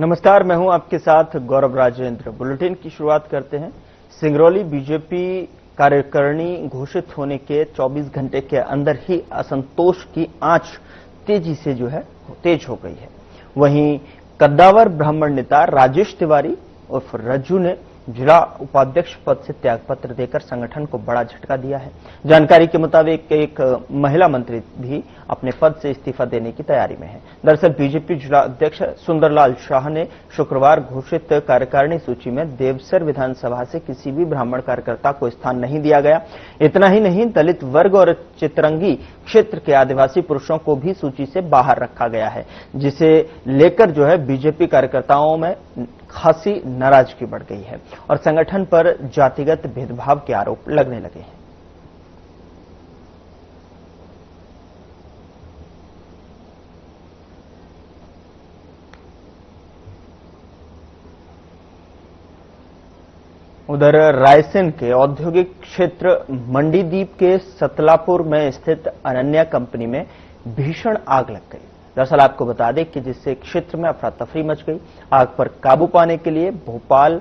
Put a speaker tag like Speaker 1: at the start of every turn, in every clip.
Speaker 1: नमस्कार, मैं हूं आपके साथ गौरव राजेंद्र। बुलेटिन की शुरुआत करते हैं। सिंगरौली बीजेपी कार्यकारिणी घोषित होने के 24 घंटे के अंदर ही असंतोष की आंच तेजी से तेज हो गई है। वहीं कद्दावर ब्राह्मण नेता राजेश तिवारी उर्फ रज्जू ने जिला उपाध्यक्ष पद से त्यागपत्र देकर संगठन को बड़ा झटका दिया है। जानकारी के मुताबिक एक महिला मंत्री भी अपने पद से इस्तीफा देने की तैयारी में है। दरअसल बीजेपी जिला अध्यक्ष सुंदरलाल शाह ने शुक्रवार घोषित कार्यकारिणी सूची में देवसर विधानसभा से किसी भी ब्राह्मण कार्यकर्ता को स्थान नहीं दिया गया। इतना ही नहीं, दलित वर्ग और चितरंगी क्षेत्र के आदिवासी पुरुषों को भी सूची से बाहर रखा गया है, जिसे लेकर बीजेपी कार्यकर्ताओं में खासी नाराजगी बढ़ गई है और संगठन पर जातिगत भेदभाव के आरोप लगने लगे हैं। उधर रायसेन के औद्योगिक क्षेत्र मंडीदीप के सतलापुर में स्थित अनन्या कंपनी में भीषण आग लग गई। दरअसल आपको बता दें कि जिससे क्षेत्र में अफरा तफरी मच गई। आग पर काबू पाने के लिए भोपाल,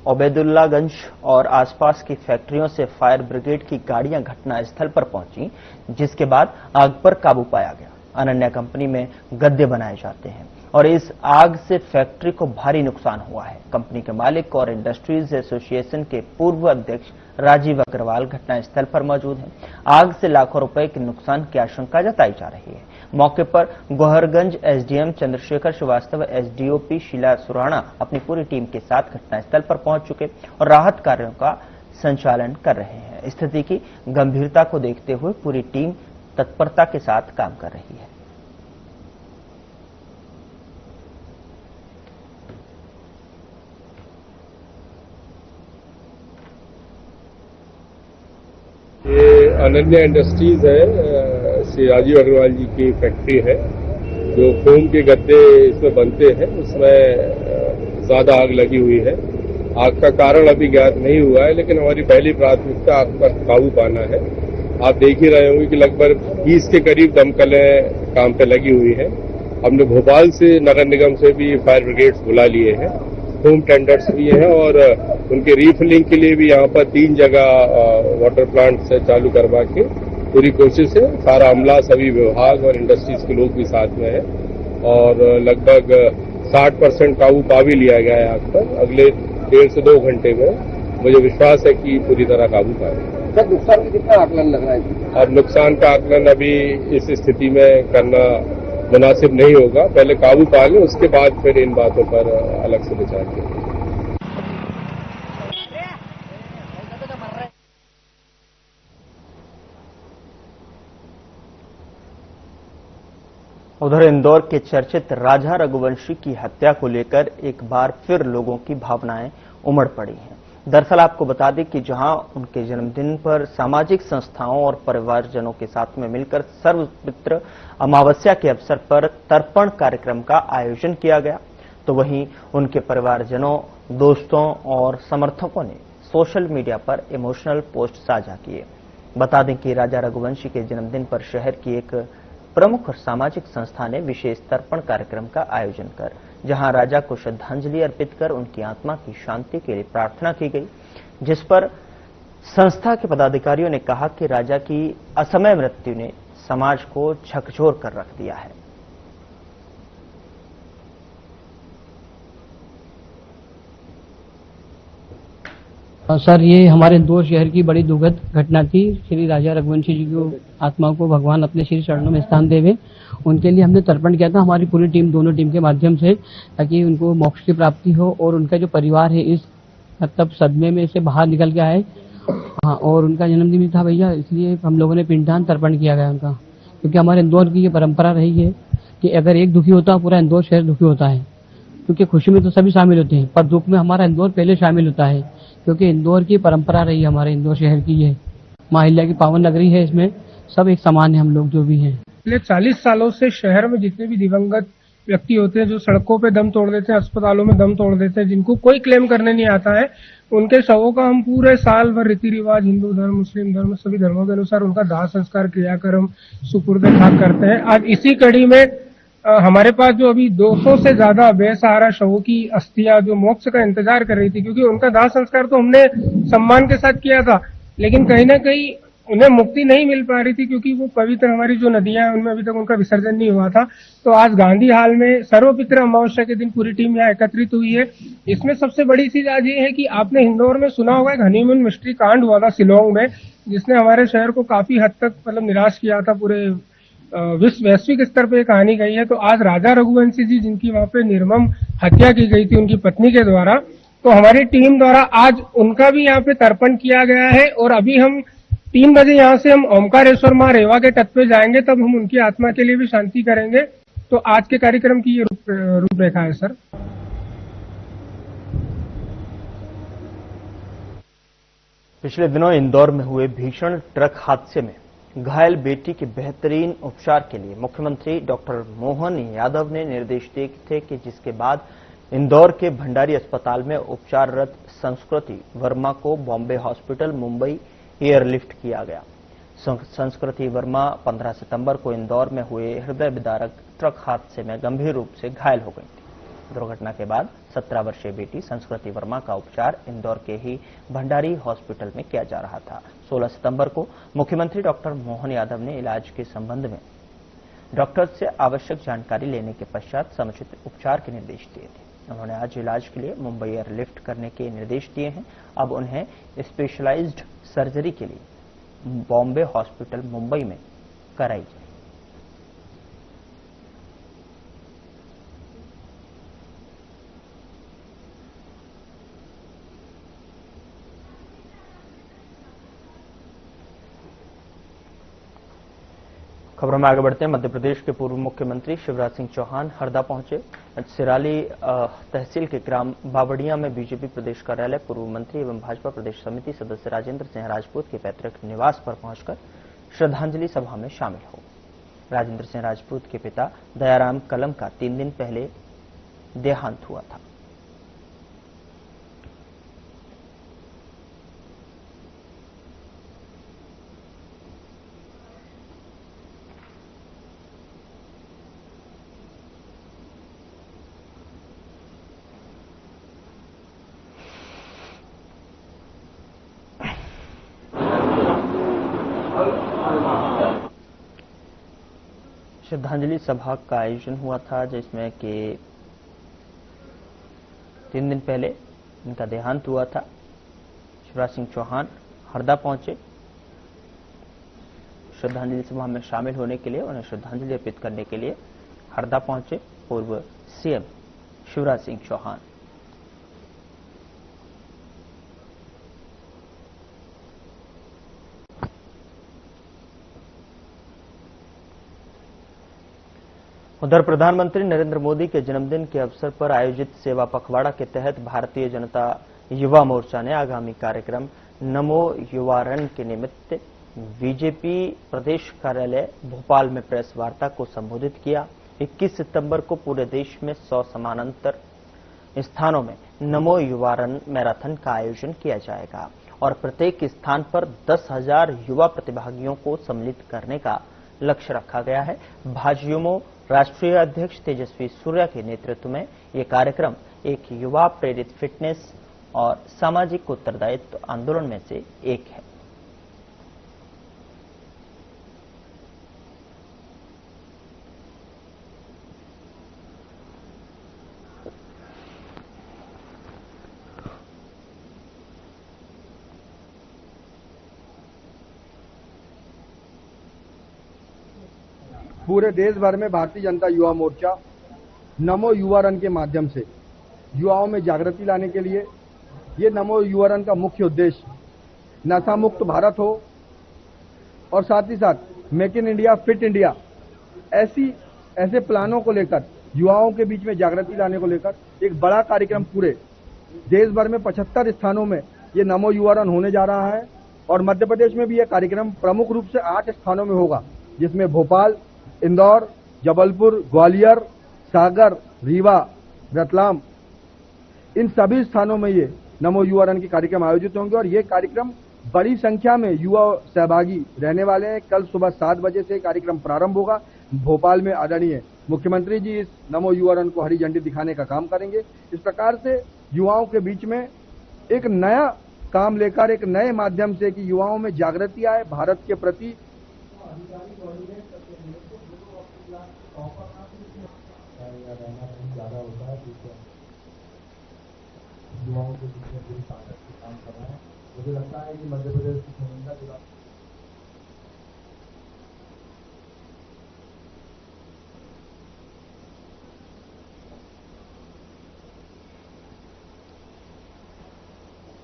Speaker 1: ओबेदुल्लागंज और आसपास की फैक्ट्रियों से फायर ब्रिगेड की गाड़ियां घटनास्थल पर पहुंची, जिसके बाद आग पर काबू पाया गया। अनन्या कंपनी में गद्दे बनाए जाते हैं और इस आग से फैक्ट्री को भारी नुकसान हुआ है। कंपनी के मालिक और इंडस्ट्रीज एसोसिएशन के पूर्व अध्यक्ष राजीव अग्रवाल घटनास्थल पर मौजूद हैं। आग से लाखों रुपए के नुकसान की आशंका जताई जा रही है। मौके पर गोहरगंज एसडीएम चंद्रशेखर श्रीवास्तव, एसडीओपी शीला सुराणा अपनी पूरी टीम के साथ घटनास्थल पर पहुंच चुके और राहत कार्यों का संचालन कर रहे हैं। स्थिति की गंभीरता को देखते हुए पूरी टीम तत्परता के साथ काम कर रही है।
Speaker 2: ये अनन्या इंडस्ट्रीज है, श्री राजीव अग्रवाल जी की फैक्ट्री है। जो फोम के गद्दे इसमें बनते हैं, उसमें ज्यादा आग लगी हुई है। आग का कारण अभी ज्ञात नहीं हुआ है, लेकिन हमारी पहली प्राथमिकता आग पर काबू पाना है। आप देख ही रहे होंगे कि लगभग 20 के करीब दमकलें काम पे लगी हुई है। हमने भोपाल से, नगर निगम से भी फायर ब्रिगेड्स बुला लिए हैं। होम टेंडर्स भी हैं और उनके रीफिलिंग के लिए भी यहाँ पर 3 जगह वाटर प्लांट से चालू करवा के पूरी कोशिश है। सारा अमला, सभी विभाग और इंडस्ट्रीज के लोग भी साथ में है और लगभग 60% काबू पा भी लिया गया है आग पर। अगले 1.5 से 2 घंटे में मुझे विश्वास है कि पूरी तरह काबू पाएगा।
Speaker 3: सर, नुकसान का कितना आकलन लग रहा है?
Speaker 2: अब नुकसान का आकलन अभी इस स्थिति में करना मुनासिब नहीं होगा। पहले काबू पा लें, उसके बाद फिर इन बातों पर अलग से विचार किया।
Speaker 1: उधर इंदौर के चर्चित राजा रघुवंशी की हत्या को लेकर एक बार फिर लोगों की भावनाएं उमड़ पड़ी हैं। दरअसल आपको बता दें कि जहां उनके जन्मदिन पर सामाजिक संस्थाओं और परिवारजनों के साथ में मिलकर सर्वपितृ अमावस्या के अवसर पर तर्पण कार्यक्रम का आयोजन किया गया, तो वहीं उनके परिवारजनों, दोस्तों और समर्थकों ने सोशल मीडिया पर इमोशनल पोस्ट साझा किए। बता दें कि राजा रघुवंशी के जन्मदिन पर शहर की एक प्रमुख सामाजिक संस्था ने विशेष तर्पण कार्यक्रम का आयोजन कर जहां राजा को श्रद्धांजलि अर्पित कर उनकी आत्मा की शांति के लिए प्रार्थना की गई, जिस पर संस्था के पदाधिकारियों ने कहा कि राजा की असमय मृत्यु ने समाज को झकझोर कर रख दिया है।
Speaker 4: सर, ये हमारे इंदौर शहर की बड़ी दुखद घटना थी। श्री राजा रघुवंशी जी की आत्मा को भगवान अपने श्री चरणों में स्थान देवे। उनके लिए हमने तर्पण किया था, हमारी पूरी टीम, दोनों टीम के माध्यम से, ताकि उनको मोक्ष की प्राप्ति हो और उनका जो परिवार है इस सदमे में से बाहर निकल के आए। हाँ, और उनका जन्मदिन भी था भैया, इसलिए हम लोगों ने पिंडदान तर्पण किया गया उनका। क्योंकि हमारे इंदौर की ये परंपरा रही है कि अगर एक दुखी होता है, पूरा इंदौर शहर दुखी होता है। क्योंकि खुशी में तो सभी शामिल होते हैं, पर दुख में हमारा इंदौर पहले शामिल होता है। क्योंकि इंदौर की परंपरा रही है, हमारे इंदौर शहर की ये माँ अहिल्या की पावन नगरी है, इसमें सब एक समान है, हम लोग जो भी हैं।
Speaker 5: पिछले 40 सालों से शहर में जितने भी दिवंगत व्यक्ति होते हैं, जो सड़कों पे दम तोड़ देते हैं, अस्पतालों में दम तोड़ देते हैं, जिनको कोई क्लेम करने नहीं आता है, उनके शवों का हम पूरे साल भर रीति रिवाज, हिंदू धर्म, मुस्लिम धर्म, सभी धर्मों के अनुसार उनका दाह संस्कार क्रियाक्रम सुपुर्द खाक करते हैं। आज इसी कड़ी में हमारे पास जो अभी 200 से ज्यादा बेसहारा शवों की अस्थियां जो मोक्ष का इंतजार कर रही थी, क्योंकि उनका दाह संस्कार तो हमने सम्मान के साथ किया था, लेकिन कहीं ना कहीं उन्हें मुक्ति नहीं मिल पा रही थी, क्योंकि वो पवित्र हमारी जो नदियां हैं उनमें अभी तक उनका विसर्जन नहीं हुआ था। तो आज गांधी हाल में सर्वपितृ अमावस्या के दिन पूरी टीम यहाँ एकत्रित हुई है। इसमें सबसे बड़ी चीज आज ये है कि आपने इंदौर में सुना होगा एक हनीमून मिस्ट्री कांड हुआ था शिलोंग में, जिसने हमारे शहर को काफी हद तक मतलब निराश किया था। पूरे वैश्विक स्तर पे कहानी गई है। तो आज राजा रघुवंशी जी, जिनकी वहां पे निर्मम हत्या की गई थी उनकी पत्नी के द्वारा, तो हमारी टीम द्वारा आज उनका भी यहाँ पे तर्पण किया गया है। और अभी हम 3 बजे यहाँ से हम ओमकारेश्वर मां रेवा के तट पे जाएंगे, तब हम उनकी आत्मा के लिए भी शांति करेंगे। तो आज के कार्यक्रम की ये रूपरेखा है सर।
Speaker 1: पिछले दिनों इंदौर में हुए भीषण ट्रक हादसे में घायल बेटी के बेहतरीन उपचार के लिए मुख्यमंत्री डॉक्टर मोहन यादव ने निर्देश दिए थे कि जिसके बाद इंदौर के भंडारी अस्पताल में उपचाररत संस्कृति वर्मा को बॉम्बे हॉस्पिटल मुंबई एयरलिफ्ट किया गया। संस्कृति वर्मा 15 सितंबर को इंदौर में हुए हृदय विदारक ट्रक हादसे में गंभीर रूप से घायल हो गई थी। दुर्घटना के बाद 17 वर्षीय बेटी संस्कृति वर्मा का उपचार इंदौर के ही भंडारी हॉस्पिटल में किया जा रहा था। 16 सितंबर को मुख्यमंत्री डॉक्टर मोहन यादव ने इलाज के संबंध में डॉक्टर से आवश्यक जानकारी लेने के पश्चात समुचित उपचार के निर्देश दिए थे। उन्होंने आज इलाज के लिए मुंबई एयरलिफ्ट करने के निर्देश दिए हैं। अब उन्हें स्पेशलाइज्ड सर्जरी के लिए बॉम्बे हॉस्पिटल मुंबई में कराई जाए। खबरों में आगे बढ़ते हैं। मध्य प्रदेश के पूर्व मुख्यमंत्री शिवराज सिंह चौहान हरदा पहुंचे। सिराली तहसील के ग्राम बावड़िया में बीजेपी प्रदेश कार्यालय पूर्व मंत्री एवं भाजपा प्रदेश समिति सदस्य राजेंद्र सिंह राजपूत के पैतृक निवास पर पहुंचकर श्रद्धांजलि सभा में शामिल हो। राजेंद्र सिंह राजपूत के पिता दयाराम कलम का 3 दिन पहले देहांत हुआ था। श्रद्धांजलि सभा का आयोजन हुआ था, जिसमें कि 3 दिन पहले इनका देहांत हुआ था। शिवराज सिंह चौहान हरदा पहुंचे श्रद्धांजलि सभा में शामिल होने के लिए। उन्हें श्रद्धांजलि अर्पित करने के लिए हरदा पहुंचे पूर्व सीएम शिवराज सिंह चौहान। उधर प्रधानमंत्री नरेंद्र मोदी के जन्मदिन के अवसर पर आयोजित सेवा पखवाड़ा के तहत भारतीय जनता युवा मोर्चा ने आगामी कार्यक्रम नमो युवा रन के निमित्त बीजेपी प्रदेश कार्यालय भोपाल में प्रेस वार्ता को संबोधित किया। 21 सितंबर को पूरे देश में 100 समानांतर स्थानों में नमो युवा रन मैराथन का आयोजन किया जाएगा और प्रत्येक स्थान पर 10,000 युवा प्रतिभागियों को सम्मिलित करने का लक्ष्य रखा गया है। भाजयुमो राष्ट्रीय अध्यक्ष तेजस्वी सूर्या के नेतृत्व में यह कार्यक्रम एक युवा प्रेरित फिटनेस और सामाजिक उत्तरदायित्व आंदोलन में से एक है।
Speaker 3: पूरे देश भर में भारतीय जनता युवा मोर्चा नमो युवा रन के माध्यम से युवाओं में जागृति लाने के लिए, ये नमो युवा रन का मुख्य उद्देश्य नशा मुक्त भारत हो और साथ ही साथ make in India fit India ऐसे प्लानों को लेकर युवाओं के बीच में जागृति लाने को लेकर एक बड़ा कार्यक्रम पूरे देश भर में 75 स्थानों में ये नमो युवा रन होने जा रहा है। और मध्य प्रदेश में भी यह कार्यक्रम प्रमुख रूप से 8 स्थानों में होगा, जिसमें भोपाल, इंदौर, जबलपुर, ग्वालियर, सागर, रीवा, रतलाम, इन सभी स्थानों में ये नमो युवा रन के कार्यक्रम आयोजित होंगे और ये कार्यक्रम बड़ी संख्या में युवा सहभागी रहने वाले हैं। कल सुबह 7 बजे से कार्यक्रम प्रारंभ होगा। भोपाल में आदरणीय मुख्यमंत्री जी इस नमो युवा रन को हरी झंडी दिखाने का काम करेंगे। इस प्रकार से युवाओं के बीच में एक नया काम लेकर, एक नए माध्यम से कि युवाओं में जागृति आए भारत के प्रति।
Speaker 6: युवाओं के बीच में पूरी ताकत से काम कर रहा है। मुझे लगता है कि मध्य प्रदेश की भूमिका जिला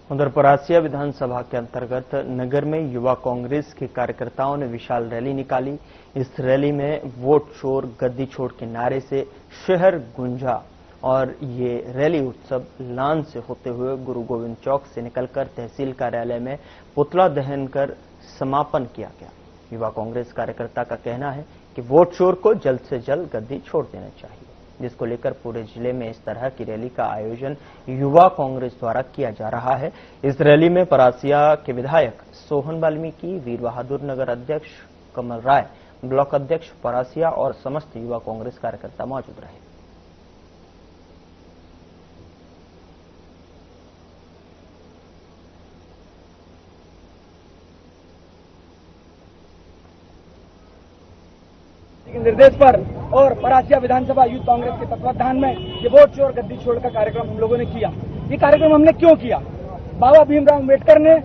Speaker 1: उधर परासिया विधानसभा के अंतर्गत नगर में युवा कांग्रेस के कार्यकर्ताओं ने विशाल रैली निकाली। इस रैली में वोट चोर गद्दी छोड़ के नारे से शहर गूंजा और ये रैली उत्सव लान से होते हुए गुरु गोविंद चौक से निकलकर तहसील कार्यालय में पुतला दहन कर समापन किया गया। युवा कांग्रेस कार्यकर्ता का कहना है कि वोट चोर को जल्द से जल्द गद्दी छोड़ देना चाहिए, जिसको लेकर पूरे जिले में इस तरह की रैली का आयोजन युवा कांग्रेस द्वारा किया जा रहा है। इस रैली में परासिया के विधायक सोहन वाल्मीकि, वीर बहादुर नगर अध्यक्ष कमल राय, ब्लॉक अध्यक्ष परासिया और समस्त युवा कांग्रेस कार्यकर्ता मौजूद रहे।
Speaker 7: निर्देश पर और परासिया विधानसभा यूथ कांग्रेस के तत्वाधान में ये वोट चोर गद्दी छोड़ का कार्यक्रम हम लोगों ने किया। ये कार्यक्रम हमने क्यों किया? बाबा भीमराव अम्बेडकर ने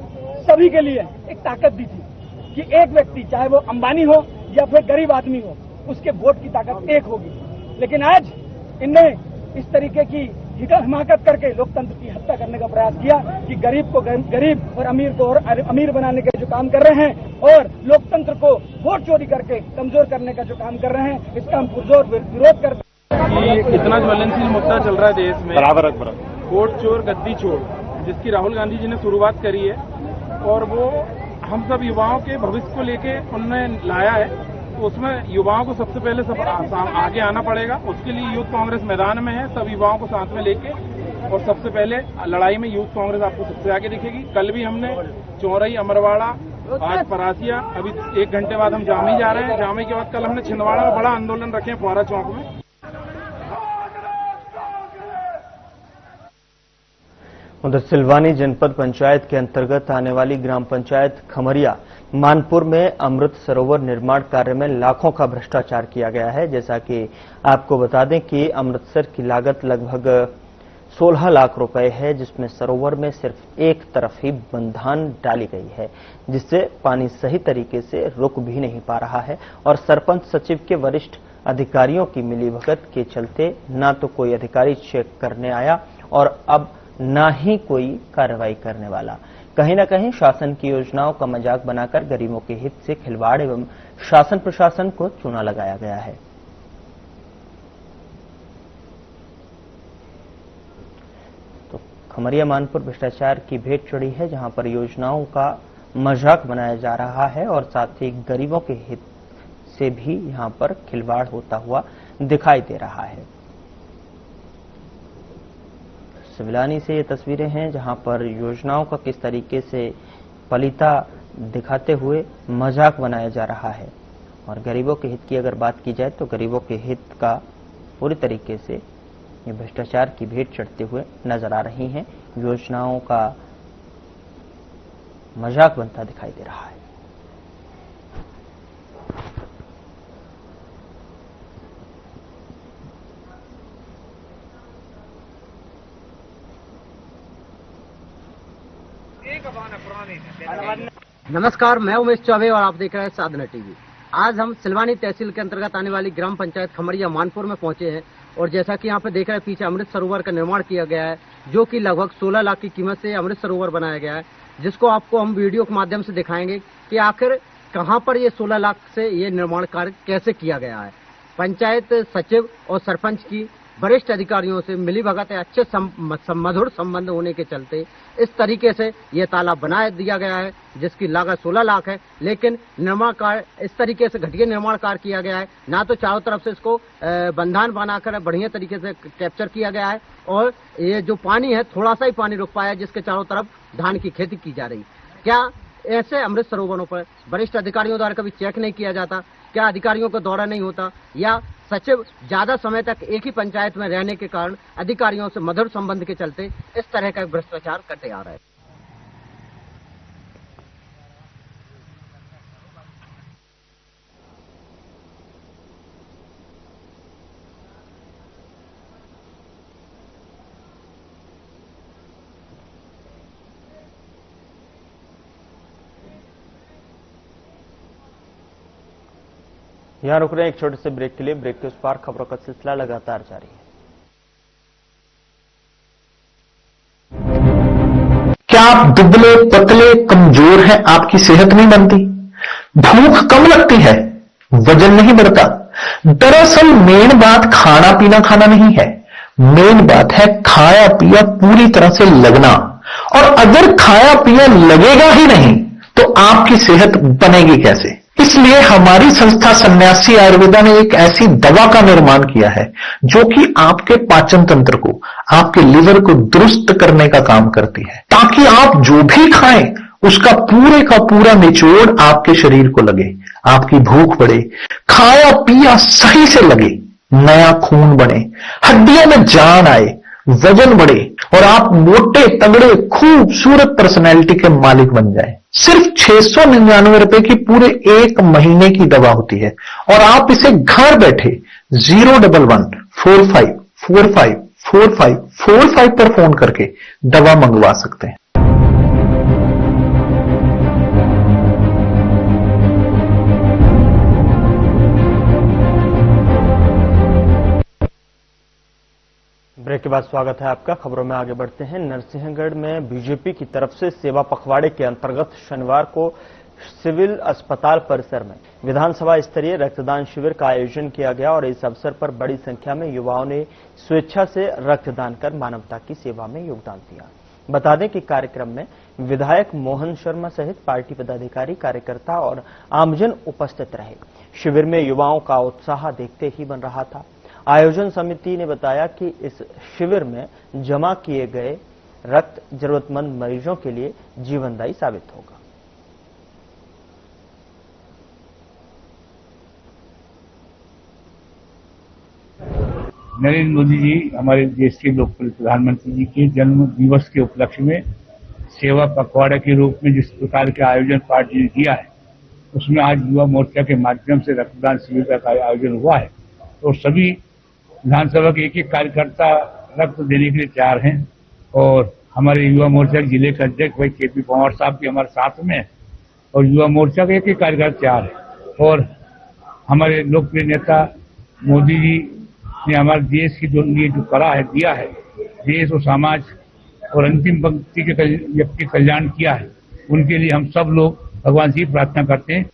Speaker 7: सभी के लिए एक ताकत दी थी कि एक व्यक्ति, चाहे वो अंबानी हो या फिर गरीब आदमी हो, उसके वोट की ताकत एक होगी। लेकिन आज इनने इस तरीके की हिमाकत करके लोकतंत्र की हत्या करने का प्रयास किया कि गरीब को गरीब और अमीर को और अमीर बनाने के जो काम कर रहे हैं और लोकतंत्र को वोट चोरी करके कमजोर करने का जो काम कर रहे हैं, इसका हम पुरजोर विरोध करते हैं।
Speaker 8: इतना ज्वलनशील मुद्दा चल रहा है देश में, बराबर वोट चोर गद्दी चोर, जिसकी राहुल गांधी जी ने शुरुआत करी है और वो हम सब युवाओं के भविष्य को लेके उन्होंने लाया है। तो उसमें युवाओं को सबसे पहले आगे आना पड़ेगा। उसके लिए यूथ कांग्रेस मैदान में है, सब युवाओं को साथ में लेके, और सबसे पहले लड़ाई में यूथ कांग्रेस आपको सबसे आगे दिखेगी। कल भी हमने चौरई, अमरवाड़ा, आज परासिया, अभी 1 घंटे बाद हम जामी जा रहे हैं। जामी के बाद कल हमने छिंदवाड़ा में बड़ा आंदोलन रखे हैं फुहारा चौक में।
Speaker 1: उधर सिलवानी जनपद पंचायत के अंतर्गत आने वाली ग्राम पंचायत खमरिया मानपुर में अमृत सरोवर निर्माण कार्य में लाखों का भ्रष्टाचार किया गया है। जैसा कि आपको बता दें कि अमृतसर की लागत लगभग 16 लाख रुपए है, जिसमें सरोवर में सिर्फ एक तरफ ही बंधान डाली गई है, जिससे पानी सही तरीके से रुक भी नहीं पा रहा है। और सरपंच सचिव के वरिष्ठ अधिकारियों की मिलीभगत के चलते ना तो कोई अधिकारी चेक करने आया और अब ना ही कोई कार्रवाई करने वाला। कहीं न कहीं शासन की योजनाओं का मजाक बनाकर गरीबों के हित से खिलवाड़ एवं शासन प्रशासन को चूना लगाया गया है। तो खमरिया मानपुर भ्रष्टाचार की भेंट चढ़ी है, जहां पर योजनाओं का मजाक बनाया जा रहा है और साथ ही गरीबों के हित से भी यहां पर खिलवाड़ होता हुआ दिखाई दे रहा है। सिविलानी से ये तस्वीरें हैं जहां पर योजनाओं का किस तरीके से पलीता दिखाते हुए मजाक बनाया जा रहा है। और गरीबों के हित की अगर बात की जाए तो गरीबों के हित का पूरी तरीके से ये भ्रष्टाचार की भेंट चढ़ते हुए नजर आ रही हैं। योजनाओं का मजाक बनता दिखाई दे रहा है।
Speaker 9: नमस्कार, मैं उमेश चौबे और आप देख रहे हैं साधना टीवी। आज हम सिलवानी तहसील के अंतर्गत आने वाली ग्राम पंचायत खमरिया मानपुर में पहुंचे हैं और जैसा कि यहाँ पे देख रहे हैं पीछे अमृत सरोवर का निर्माण किया गया है, जो कि लगभग 16 लाख की कीमत से अमृत सरोवर बनाया गया है, जिसको आपको हम वीडियो के माध्यम से दिखाएंगे कि आखिर कहाँ पर ये 16 लाख से ये निर्माण कार्य कैसे किया गया है। पंचायत सचिव और सरपंच की वरिष्ठ अधिकारियों से मिलीभगत अच्छे मधुर संबंध होने के चलते इस तरीके से ये तालाब बना दिया गया है, जिसकी लागत 16 लाख है। लेकिन निर्माण कार्य इस तरीके से घटिया निर्माण कार्य किया गया है, ना तो चारों तरफ से इसको बंधान बनाकर बढ़िया तरीके से कैप्चर किया गया है और ये जो पानी है थोड़ा सा ही पानी रुक पाया है, जिसके चारों तरफ धान की खेती की जा रही। क्या ऐसे अमृत सरोवरों पर वरिष्ठ अधिकारियों द्वारा कभी चेक नहीं किया जाता? क्या अधिकारियों का दौरा नहीं होता, या सचिव ज्यादा समय तक एक ही पंचायत में रहने के कारण अधिकारियों से मधुर संबंध के चलते इस तरह का भ्रष्टाचार करते आ रहा है।
Speaker 1: यहां रुक रहे हैं एक छोटे से ब्रेक के लिए। ब्रेक के उस पार खबरों का सिलसिला लगातार जारी है।
Speaker 10: क्या आप दुबले पतले कमजोर हैं, आपकी सेहत नहीं बनती, भूख कम लगती है, वजन नहीं बढ़ता? दरअसल मेन बात खाना पीना नहीं है, मेन बात है खाया पिया पूरी तरह से लगना। और अगर खाया पिया लगेगा ही नहीं तो आपकी सेहत बनेगी कैसे? इसलिए हमारी संस्था सन्यासी आयुर्वेदा ने एक ऐसी दवा का निर्माण किया है जो कि आपके पाचन तंत्र को, आपके लिवर को दुरुस्त करने का काम करती है, ताकि आप जो भी खाएं उसका पूरे का पूरा निचोड़ आपके शरीर को लगे, आपकी भूख बढ़े, खाया पिया सही से लगे, नया खून बने, हड्डियों में जान आए, वजन बढ़े और आप मोटे तगड़े खूबसूरत पर्सनैलिटी के मालिक बन जाए। सिर्फ 699 रुपए की पूरे 1 महीने की दवा होती है और आप इसे घर बैठे 01145454545 पर फोन करके दवा मंगवा सकते हैं।
Speaker 1: ब्रेक के बाद स्वागत है आपका। खबरों में आगे बढ़ते हैं। नरसिंहगढ़ में बीजेपी की तरफ से सेवा पखवाड़े के अंतर्गत शनिवार को सिविल अस्पताल परिसर में विधानसभा स्तरीय रक्तदान शिविर का आयोजन किया गया और इस अवसर पर बड़ी संख्या में युवाओं ने स्वेच्छा से रक्तदान कर मानवता की सेवा में योगदान दिया। बता दें कि कार्यक्रम में विधायक मोहन शर्मा सहित पार्टी पदाधिकारी, कार्यकर्ता और आमजन उपस्थित रहे। शिविर में युवाओं का उत्साह देखते ही बन रहा था। आयोजन समिति ने बताया कि इस शिविर में जमा किए गए रक्त जरूरतमंद मरीजों के लिए जीवनदायी साबित होगा।
Speaker 11: नरेंद्र मोदी जी हमारे देश के लोकप्रिय प्रधानमंत्री जी के जन्म दिवस के उपलक्ष्य में सेवा पखवाड़ा के रूप में जिस प्रकार के आयोजन पार्टी ने किया है, उसमें आज युवा मोर्चा के माध्यम से रक्तदान शिविर का आयोजन हुआ है। तो सभी विधानसभा के एक कार्यकर्ता रक्त देने के लिए तैयार हैं और हमारे युवा मोर्चा के जिले के अध्यक्ष भाई केपी पवार साहब भी हमारे साथ में और युवा मोर्चा के एक कार्यकर्ता तैयार है। और हमारे लोकप्रिय नेता मोदी जी ने हमारे देश की जो करा है, दिया है, देश और समाज और अंतिम पंक्ति के व्यक्ति कल्याण किया है, उनके लिए हम सब लोग भगवान से प्रार्थना करते हैं।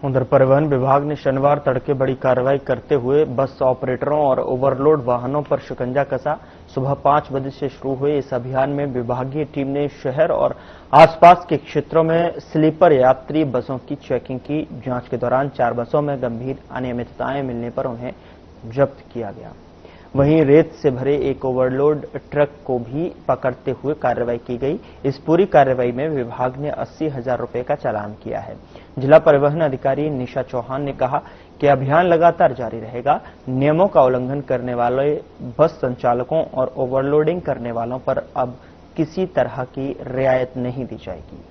Speaker 1: उधर परिवहन विभाग ने शनिवार तड़के बड़ी कार्रवाई करते हुए बस ऑपरेटरों और ओवरलोड वाहनों पर शिकंजा कसा। सुबह 5 बजे से शुरू हुए इस अभियान में विभागीय टीम ने शहर और आसपास के क्षेत्रों में स्लीपर यात्री बसों की चेकिंग की। जांच के दौरान 4 बसों में गंभीर अनियमितताएं मिलने पर उन्हें जब्त किया गया। वहीं रेत से भरे एक ओवरलोड ट्रक को भी पकड़ते हुए कार्रवाई की गई। इस पूरी कार्रवाई में विभाग ने 80,000 रुपए का चालान किया है। जिला परिवहन अधिकारी निशा चौहान ने कहा कि अभियान लगातार जारी रहेगा। नियमों का उल्लंघन करने वाले बस संचालकों और ओवरलोडिंग करने वालों पर अब किसी तरह की रियायत नहीं दी जाएगी।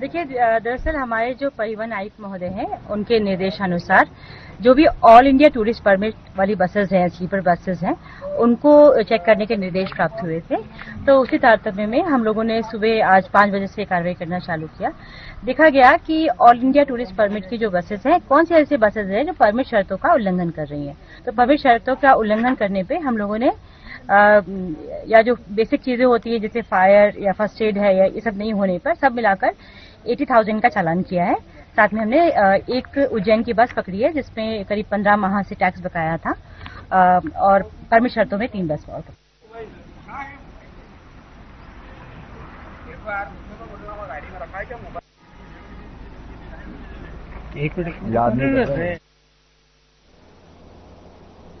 Speaker 12: देखिए, दरअसल हमारे जो परिवहन आयुक्त महोदय हैं, उनके निर्देशानुसार जो भी ऑल इंडिया टूरिस्ट परमिट वाली बसेस हैं, स्लीपर बसेस हैं, उनको चेक करने के निर्देश प्राप्त हुए थे। तो उसी तारतम्य में हम लोगों ने सुबह आज 5 बजे से कार्रवाई करना चालू किया। देखा गया कि ऑल इंडिया टूरिस्ट परमिट की जो बसेस हैं, कौन सी ऐसी बसेस हैं जो परमिट शर्तों का उल्लंघन कर रही हैं। तो परमिट शर्तों का उल्लंघन करने पे हम लोगों ने या जो बेसिक चीजें होती है जैसे फायर या फर्स्ट एड है, या ये सब नहीं होने पर सब मिलाकर 80,000 का चालान किया है। साथ में हमने एक उज्जैन की बस पकड़ी है जिसमें करीब 15 माह से टैक्स बकाया था और परमिट शर्तों में 3 बस और।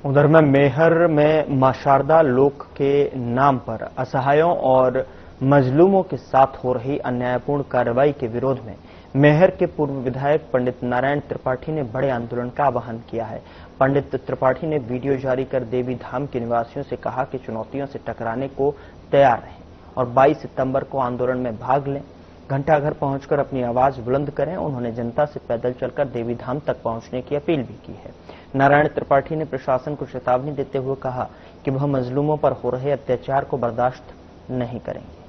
Speaker 1: उधर में मेहर में मां शारदा लोक के नाम पर असहायों और मजलूमों के साथ हो रही अन्यायपूर्ण कार्रवाई के विरोध में मेहर के पूर्व विधायक पंडित नारायण त्रिपाठी ने बड़े आंदोलन का आह्वान किया है। पंडित त्रिपाठी ने वीडियो जारी कर देवी धाम के निवासियों से कहा कि चुनौतियों से टकराने को तैयार रहें और 22 सितंबर को आंदोलन में भाग लें। घंटाघर पहुंचकर अपनी आवाज बुलंद करें। उन्होंने जनता से पैदल चलकर देवी धाम तक पहुंचने की अपील भी की है। नारायण त्रिपाठी ने प्रशासन को चेतावनी देते हुए कहा कि वह मजलूमों पर हो रहे अत्याचार को बर्दाश्त नहीं करेंगे।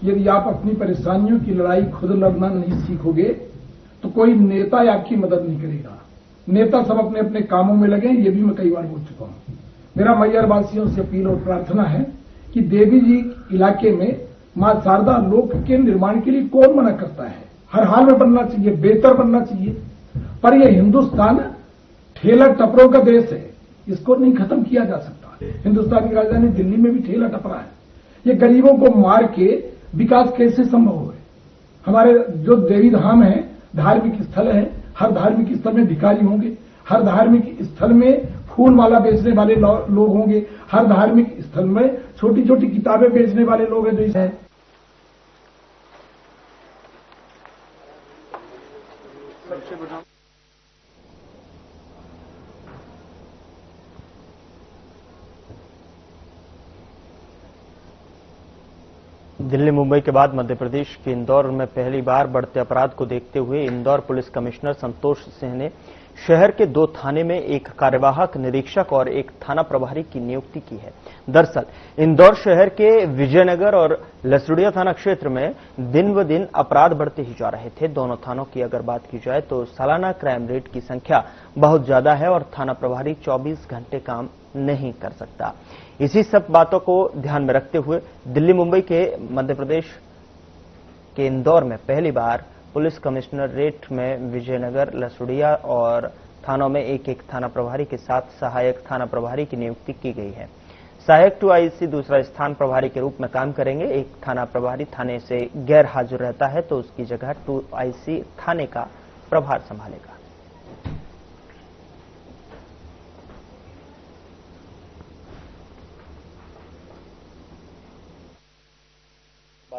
Speaker 13: यदि आप अपनी परेशानियों की लड़ाई खुद लड़ना नहीं सीखोगे तो कोई नेता आपकी मदद नहीं करेगा। नेता सब अपने अपने कामों में लगे, ये भी मैं कई बार बोल चुका हूं। मेरा मैहर वासियों से अपील और प्रार्थना है कि देवी जी इलाके में मां शारदा लोक के निर्माण के लिए कौन मना करता है। हर हाल में बनना चाहिए, बेहतर बनना चाहिए। पर यह हिंदुस्तान ठेला टपरों का देश है, इसको नहीं खत्म किया जा सकता। हिंदुस्तान की राजधानी दिल्ली में भी ठेला टपरा है। ये गरीबों को मार के विकास कैसे संभव है। हमारे जो देवी धाम है धार्मिक स्थल है, हर धार्मिक स्थल में भिखारी होंगे, हर धार्मिक स्थल में फूल माला बेचने वाले लोग होंगे, हर धार्मिक स्थल में छोटी छोटी किताबें बेचने वाले लोग हैं। जो है
Speaker 1: दिल्ली मुंबई के बाद मध्य प्रदेश के इंदौर में पहली बार बढ़ते अपराध को देखते हुए इंदौर पुलिस कमिश्नर संतोष सिंह ने शहर के 2 थाने में एक कार्यवाहक निरीक्षक और एक थाना प्रभारी की नियुक्ति की है। दरअसल इंदौर शहर के विजयनगर और लसुड़िया थाना क्षेत्र में दिन ब दिन अपराध बढ़ते ही जा रहे थे। दोनों थानों की अगर बात की जाए तो सालाना क्राइम रेट की संख्या बहुत ज्यादा है और थाना प्रभारी 24 घंटे काम नहीं कर सकता। इसी सब बातों को ध्यान में रखते हुए दिल्ली मुंबई के मध्य प्रदेश के इंदौर में पहली बार पुलिस कमिश्नरेट में विजयनगर, लसुड़िया और थानों में एक एक थाना प्रभारी के साथ सहायक थाना प्रभारी की नियुक्ति की गई है। सहायक 2IC दूसरा स्थान प्रभारी के रूप में काम करेंगे। एक थाना प्रभारी थाने से गैर हाजिर रहता है तो उसकी जगह 2IC थाने का प्रभार संभालेगा।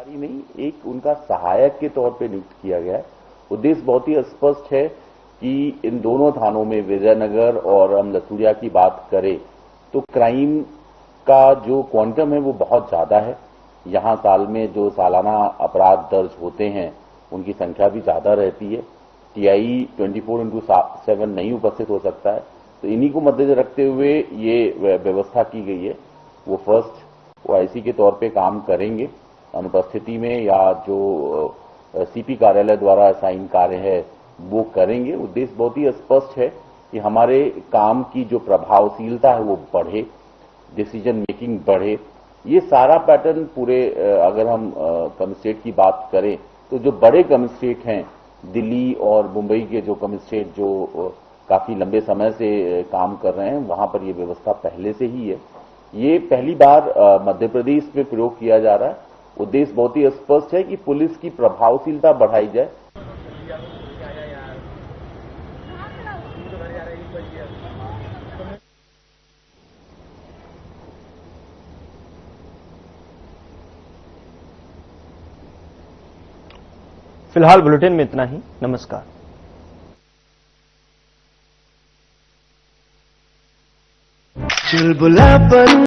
Speaker 14: नहीं, एक उनका सहायक के तौर पे नियुक्त किया गया है। उद्देश्य बहुत ही स्पष्ट है कि इन दोनों थानों में विजयनगर और हम लसुड़िया की बात करें तो क्राइम का जो क्वांटम है वो बहुत ज्यादा है। यहां साल में जो सालाना अपराध दर्ज होते हैं उनकी संख्या भी ज्यादा रहती है। TI 24/7 नहीं उपस्थित हो सकता है, तो इन्हीं को मद्देनजर रखते हुए ये व्यवस्था की गई है। वो फर्स्ट OIC के तौर पे काम करेंगे अनुपस्थिति में, या जो CP कार्यालय द्वारा असाइन कार्य है वो करेंगे। उद्देश्य बहुत ही स्पष्ट है कि हमारे काम की जो प्रभावशीलता है वो बढ़े, डिसीजन मेकिंग बढ़े। ये सारा पैटर्न पूरे अगर हम कमिश्नरेट की बात करें तो जो बड़े कमिश्नरेट हैं दिल्ली और मुंबई के जो कमिश्नरेट जो काफी लंबे समय से काम कर रहे हैं वहां पर ये व्यवस्था पहले से ही है। ये पहली बार मध्य प्रदेश में प्रयोग किया जा रहा है। उद्देश्य बहुत ही स्पष्ट है कि पुलिस की प्रभावशीलता बढ़ाई जाए।
Speaker 1: फिलहाल बुलेटिन में इतना ही। नमस्कार।
Speaker 15: चुलबुलापन